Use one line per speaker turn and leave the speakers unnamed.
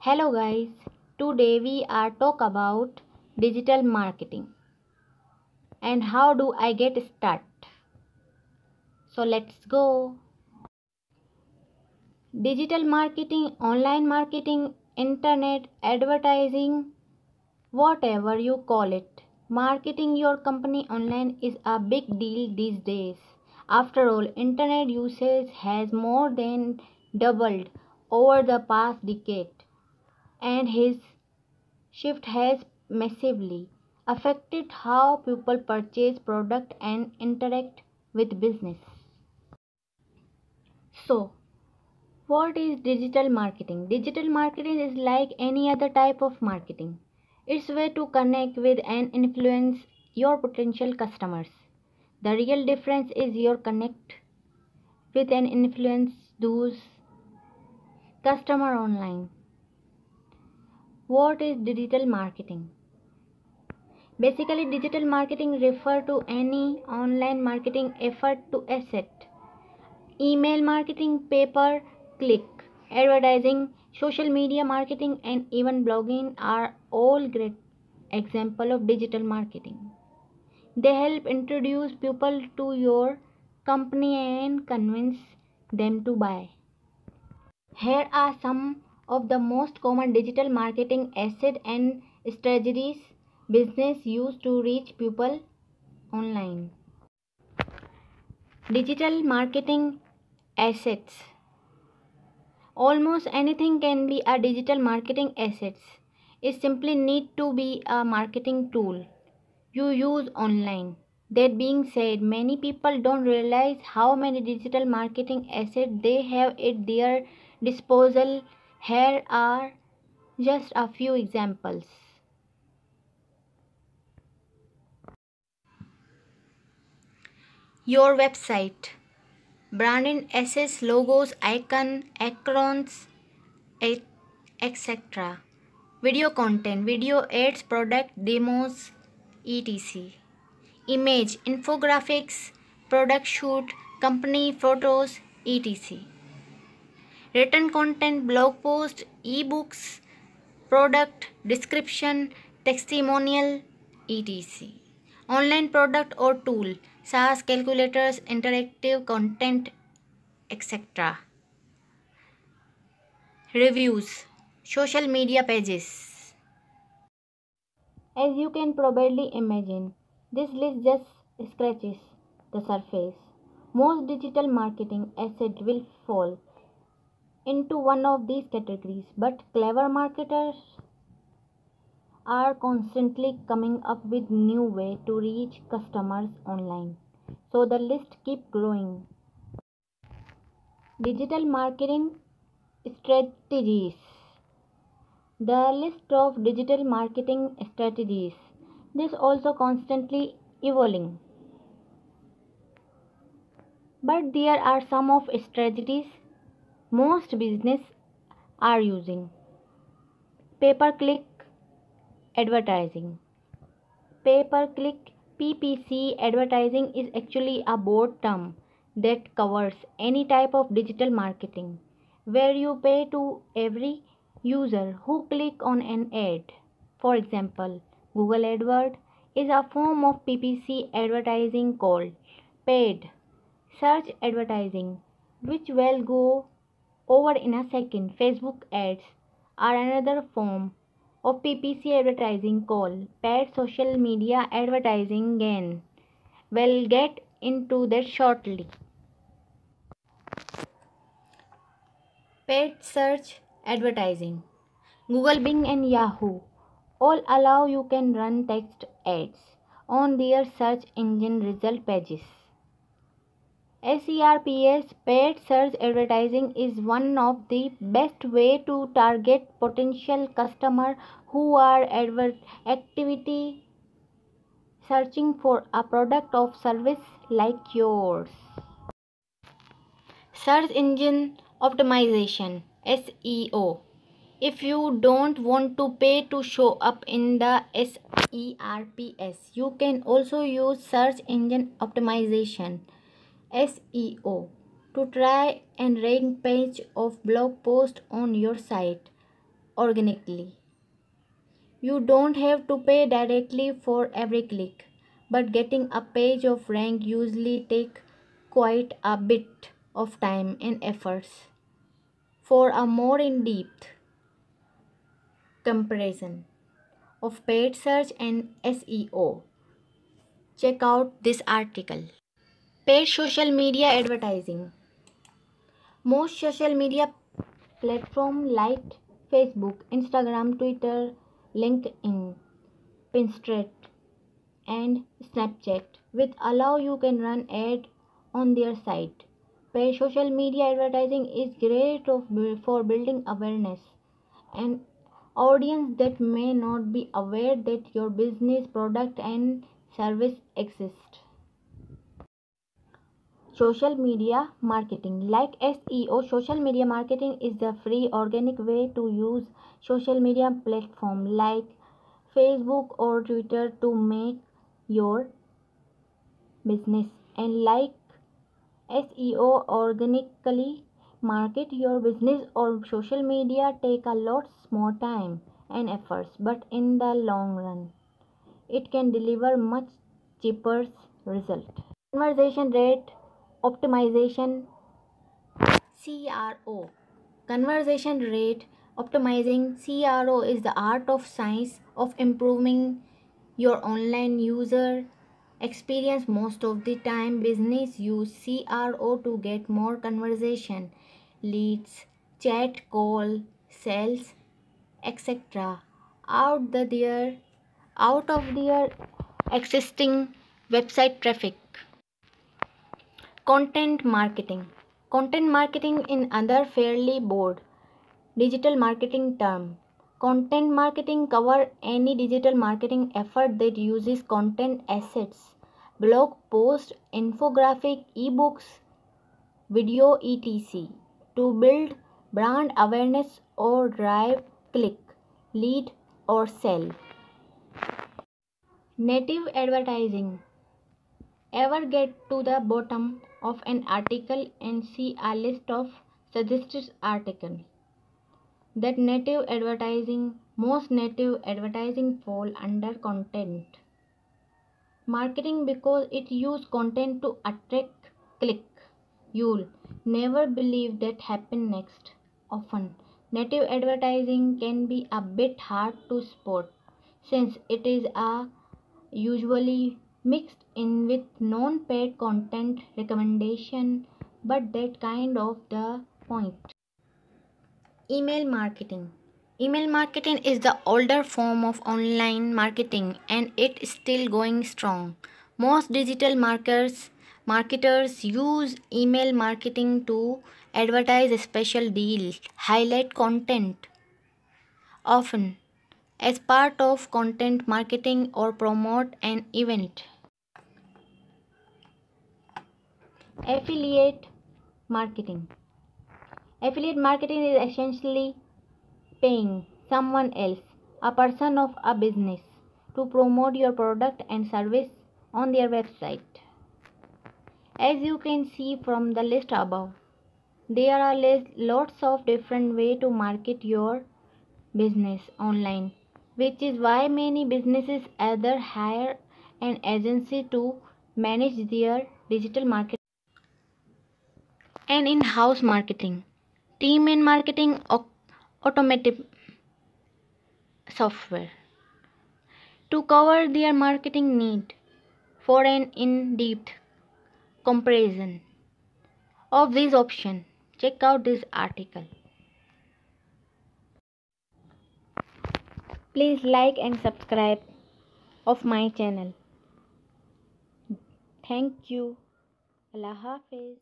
Hello guys, today we are talk about digital marketing and how do I get started. So let's go. Digital marketing, online marketing, internet advertising, whatever you call it. Marketing your company online is a big deal these days. After all, internet usage has more than doubled over the past decade and his shift has massively affected how people purchase product and interact with business. So, what is digital marketing? Digital marketing is like any other type of marketing. It's a way to connect with and influence your potential customers. The real difference is your connect with and influence those customer online. What is digital marketing? Basically, digital marketing refer to any online marketing effort to asset. Email marketing, pay-per click, advertising, social media marketing, and even blogging are all great example of digital marketing. They help introduce people to your company and convince them to buy. Here are some of the most common digital marketing assets and strategies business use to reach people online. Digital marketing assets. Almost anything can be a digital marketing assets. It simply need to be a marketing tool you use online. That being said, many people don't realize how many digital marketing assets they have at their disposal. Here are just a few examples. Your website, branding assets, logos, icon, acrons, etc. Video content, video ads, product demos, etc. Image, infographics, product shoot, company photos, etc. Written content, blog post, ebooks, product description, testimonial, etc. Online product or tool, SaaS calculators, interactive content, etc. Reviews, social media pages. As you can probably imagine, this list just scratches the surface. Most digital marketing assets will fall into one of these categories, but clever marketers are constantly coming up with new ways to reach customers online. So the list keeps growing. Digital marketing strategies. The list of digital marketing strategies. This also constantly evolving. But there are some of strategies most business are using. Pay-per-click advertising. Pay-per-click PPC advertising is actually a broad term that covers any type of digital marketing where you pay to every user who click on an ad. For example, Google AdWords is a form of PPC advertising called paid search advertising, which we'll go over in a second. Facebook ads are another form of PPC advertising called paid social media advertising. Again, we'll get into that shortly. Paid search advertising. Google, Bing, and Yahoo all allow you can run text ads on their search engine result pages. SERPs, paid search advertising, is one of the best way to target potential customers who are activity searching for a product or service like yours. Search engine optimization, SEO. If you don't want to pay to show up in the SERPs, you can also use search engine optimization, SEO, to try and rank page of blog post on your site organically. You don't have to pay directly for every click, but getting a page of rank usually take quite a bit of time and efforts. For a more in-depth comparison of paid search and SEO, check out this article. Paid social media advertising. Most social media platforms like Facebook, Instagram, Twitter, LinkedIn, Pinterest, and Snapchat, which allow you can run ad on their site. Paid social media advertising is great for building awareness and audience that may not be aware that your business, product, and service exist. Social media marketing. Like SEO, social media marketing is the free organic way to use social media platform like Facebook or Twitter to make your business and like SEO organically market your business or social media take a lot more time and efforts, but in the long run it can deliver much cheaper result. Conversion rate optimization, CRO. Conversion rate optimizing, CRO, is the art of science of improving your online user experience. Most of the time business use CRO to get more conversation, leads, chat, call, sales, etc. out of their existing website traffic. Content marketing. Content marketing in other fairly broad digital marketing term. Content marketing cover any digital marketing effort that uses content assets, blog post, infographic, ebooks, video, etc. to build brand awareness or drive click, lead or sell. Native advertising. Ever get to the bottom of an article and see a list of suggested articles? That native advertising. Most native advertising fall under content marketing because it use content to attract click. You'll never believe that happen next. Often native advertising can be a bit hard to spot since it is usually mixed in with non-paid content recommendation, but that kind of the point. Email marketing. Email marketing is the older form of online marketing and it's still going strong. Most digital marketers use email marketing to advertise a special deal, highlight content, often as part of content marketing or promote an event. Affiliate marketing. Affiliate marketing is essentially paying someone else, a person of a business, to promote your product and service on their website. As you can see from the list above, there are lots of different ways to market your business online, which is why many businesses either hire an agency to manage their digital marketing and in-house marketing team and marketing automated software to cover their marketing need. For an in-depth comparison of these options, check out this article. Please like and subscribe of my channel. Thank you. Allah Hafiz.